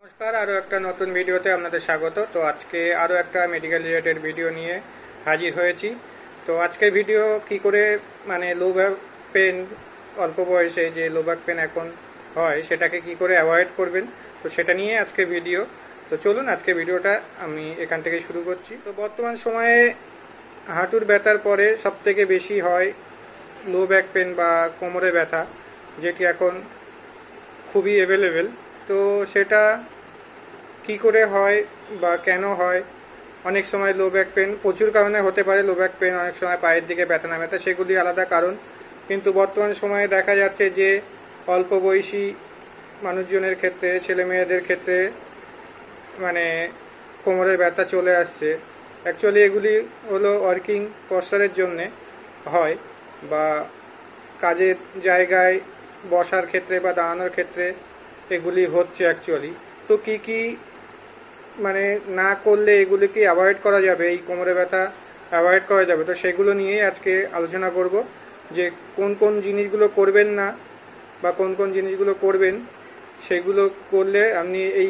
নমস্কার, আরও একটা নতুন ভিডিওতে আপনাদের স্বাগত। তো আজকে আরও একটা মেডিকেল রিলেটেড ভিডিও নিয়ে হাজির হয়েছি। তো আজকে ভিডিও কি করে লো ব্যাক পেন, অল্প বয়সে যে লো ব্যাক পেন এখন হয় সেটাকে কি করে অ্যাভয়েড করবেন, তো সেটা নিয়ে আজকে ভিডিও। তো চলুন আজকে ভিডিওটা আমি এখান থেকে শুরু করছি। তো বর্তমান সময়ে হাঁটুর ব্যথার পরে সবথেকে বেশি হয় লো ব্যাক পেন বা কোমরে ব্যথা, যেটি এখন খুবই অ্যাভেলেবেল। তো সেটা কি করে হয় বা কেন হয়? অনেক সময় লো ব্যাক পেন প্রচুর কারণে হতে পারে। লো ব্যাক পেন অনেক সময় পায়ের দিকে ব্যথা না ব্যথা সেগুলি আলাদা কারণ, কিন্তু বর্তমান সময়ে দেখা যাচ্ছে যে অল্প বয়সী মানুষজনের ক্ষেত্রে, ছেলে মেয়েদের ক্ষেত্রে কোমরের ব্যথা চলে আসছে। অ্যাকচুয়ালি এগুলি হলো ওয়ার্কিং পশ্চারের জন্যে হয়, বা কাজের জায়গায় বসার ক্ষেত্রে বা দাঁড়ানোর ক্ষেত্রে এগুলি হচ্ছে অ্যাকচুয়ালি। তো কি না করলে এগুলিকে অ্যাভয়েড করা যাবে, এই কোমরে ব্যথা অ্যাভয়েড করা যাবে, তো সেগুলো নিয়েই আজকে আলোচনা করব যে কোন কোন জিনিসগুলো করবেন না বা কোন কোন জিনিসগুলো করবেন, সেগুলো করলে আপনি এই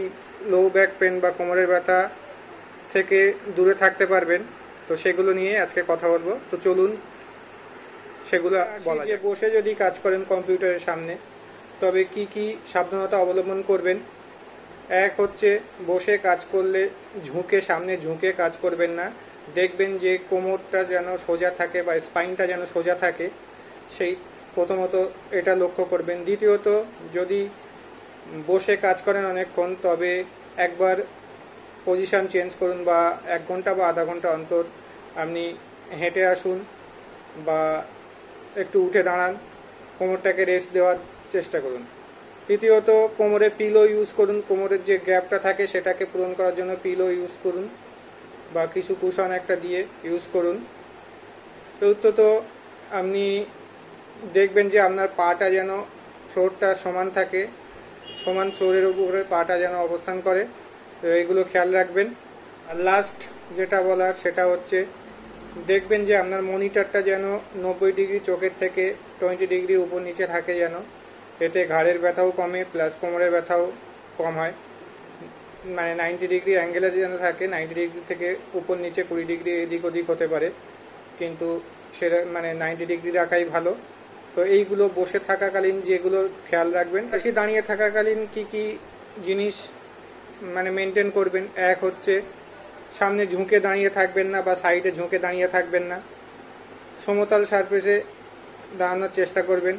লো ব্যাক পেন বা কোমরের ব্যথা থেকে দূরে থাকতে পারবেন। তো সেগুলো নিয়ে আজকে কথা বলবো। তো চলুন সেগুলো বলা যায়। বসে যদি কাজ করেন কম্পিউটারের সামনে, তবে কি কি সাবধানতা অবলম্বন করবেন। এক হচ্ছে, বসে কাজ করলে সামনে ঝুঁকে কাজ করবেন না। দেখবেন যে কোমরটা যেন সোজা থাকে বা স্পাইনটা যেন সোজা থাকে, সেই প্রথমত এটা লক্ষ্য করবেন। দ্বিতীয়ত, যদি বসে কাজ করেন অনেকক্ষণ, তবে একবার পজিশন চেঞ্জ করুন, বা 1 ঘন্টা বা আধা ঘন্টা অন্তর আপনি হেঁটে আসুন বা একটু উঠে দাঁড়ান, কোমরটাকে রেস্ট দেওয়ার চেষ্টা করুন। তৃতীয়ত, কোমরে পিলো ইউজ করুন। কোমরের যে গ্যাপটা থাকে সেটাকে পূরণ করার জন্য পিলো ইউজ করুন, বা কিছু কুশন একটা দিয়ে ইউজ করুন। চতুর্থত, আপনি দেখবেন যে আপনার পাটা যেন ফ্লোরটা সমান থাকে, সমান ফ্লোরের উপরে পাটা যেন অবস্থান করে, তো এইগুলো খেয়াল রাখবেন। আর লাস্ট যেটা বলার সেটা হচ্ছে, দেখবেন যে আপনার মনিটরটা যেন 90 ডিগ্রি চোখের থেকে 20 ডিগ্রি উপর নিচে থাকে যেন, এতে ঘাড়ের ব্যথাও কমে প্লাস কোমরের ব্যথাও কম হয়। 90 ডিগ্রি অ্যাঙ্গেলে যেন থাকে, 90 ডিগ্রি থেকে উপর নিচে 20 ডিগ্রি এদিক ওদিক হতে পারে, কিন্তু সেটা 90 ডিগ্রি রাখাই ভালো। তো এইগুলো বসে থাকাকালীন যেগুলো খেয়াল রাখবেন। বেশি দাঁড়িয়ে থাকাকালীন কি কি জিনিস মেনটেন করবেন। এক হচ্ছে, সামনে ঝুঁকে দাঁড়িয়ে থাকবেন না বা সাইডে ঝুঁকে দাঁড়িয়ে থাকবেন না, সমতল সারফেসে দাঁড়ানোর চেষ্টা করবেন।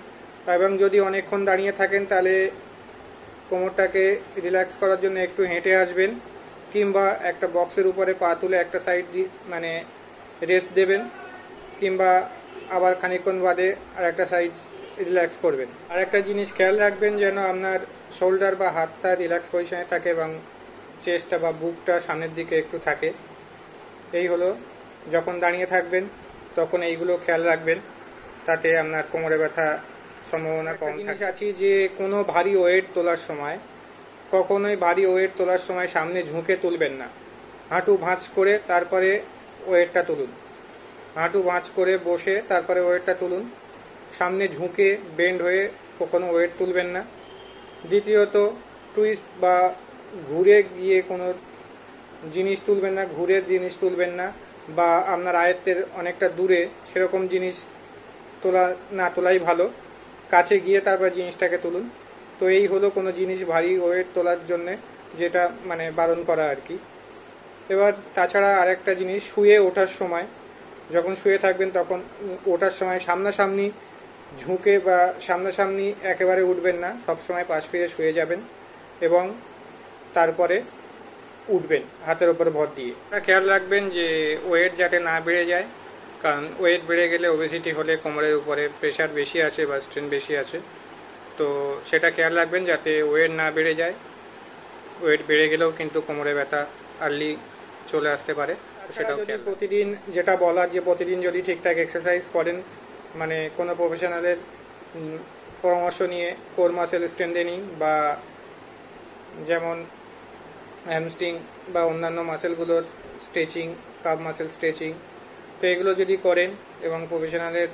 এবং যদি অনেকক্ষণ দাঁড়িয়ে থাকেন, তাহলে কোমরটাকে রিল্যাক্স করার জন্য একটু হেঁটে আসবেন, কিংবা একটা বক্সের উপরে পা তুলে একটা সাইড রেস্ট দেবেন, কিংবা আবার খানিকক্ষণ বাদে আর একটা সাইড রিল্যাক্স করবেন। আর একটা জিনিস খেয়াল রাখবেন, যেন আপনার শোল্ডার বা হাতটা রিল্যাক্স পজিশনে থাকে এবং চেস্টটা বা বুকটা সামনের দিকে একটু থাকে। এই হলো, যখন দাঁড়িয়ে থাকবেন তখন এইগুলো খেয়াল রাখবেন, তাতে আপনার কোমরে ব্যথা সম্ভাবনা কম থাকে। আছি যে কোনো ভারী ওয়েট তোলার সময়, কখনোই ভারী ওয়েট তোলার সময় সামনে ঝুঁকে তুলবেন না। হাঁটু ভাঁজ করে তারপরে ওয়েটটা তুলুন। হাঁটু ভাঁজ করে বসে তারপরে ওয়েটটা তুলুন। সামনে ঝুঁকে বেন্ড হয়ে কখনো ওয়েট তুলবেন না। দ্বিতীয়ত, টুইস্ট বা ঘুরে গিয়ে কোনো জিনিস তুলবেন না, ঘুরে জিনিস তুলবেন না, বা আপনার আয়ত্তের অনেকটা দূরে সেরকম জিনিস তোলাই ভালো। কাছে গিয়ে তারপর জিনিসটাকে তুলুন। তো এই হলো কোনো জিনিস ভারী ওয়েট তোলার জন্যে যেটা বারণ করা আর কি। এবার তাছাড়া আরেকটা জিনিস, শুয়ে ওঠার সময়, যখন শুয়ে থাকবেন তখন ওঠার সময় সামনাসামনি ঝুঁকে বা সামনাসামনি একেবারে উঠবেন না, সবসময় পাশ ফিরে শুয়ে যাবেন এবং তারপরে উঠবেন হাতের উপর ভর দিয়ে। খেয়াল রাখবেন যে ওয়েট যাতে না বেড়ে যায়, কারণ ওয়েট বেড়ে গেলে ওবেসিটি হলে কোমরের উপরে প্রেশার বেশি আসে বা স্ট্রেন বেশি আসে। তো সেটা খেয়াল রাখবেন যাতে ওয়েট না বেড়ে যায়। ওয়েট বেড়ে গেলেও কিন্তু কোমরে ব্যথা আর্লি চলে আসতে পারে, সেটাও খেয়াল। প্রতিদিন যেটা বলার, যে প্রতিদিন যদি ঠিকঠাক এক্সারসাইজ করেন, কোনো প্রফেশনালের পরামর্শ নিয়ে কোর মাসেল স্ট্রেন্থেনিং বা যেমন হ্যামস্ট্রিং বা অন্যান্য মাসেলগুলোর স্ট্রেচিং, কাপ মাসেল স্ট্রেচিং, তো এগুলো যদি করেন এবং প্রফেশনালের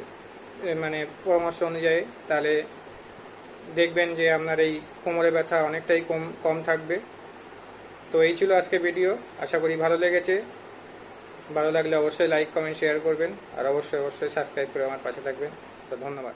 পরামর্শ অনুযায়ী, তাহলে দেখবেন যে আপনার এই কোমরে ব্যথা অনেকটাই কম থাকবে তো এই ছিল আজকে ভিডিও, আশা করি ভালো লেগেছে। ভালো লাগলে অবশ্যই লাইক কমেন্ট শেয়ার করবেন, আর অবশ্যই সাবস্ক্রাইব করে আমার পাশে থাকবেন। তো ধন্যবাদ।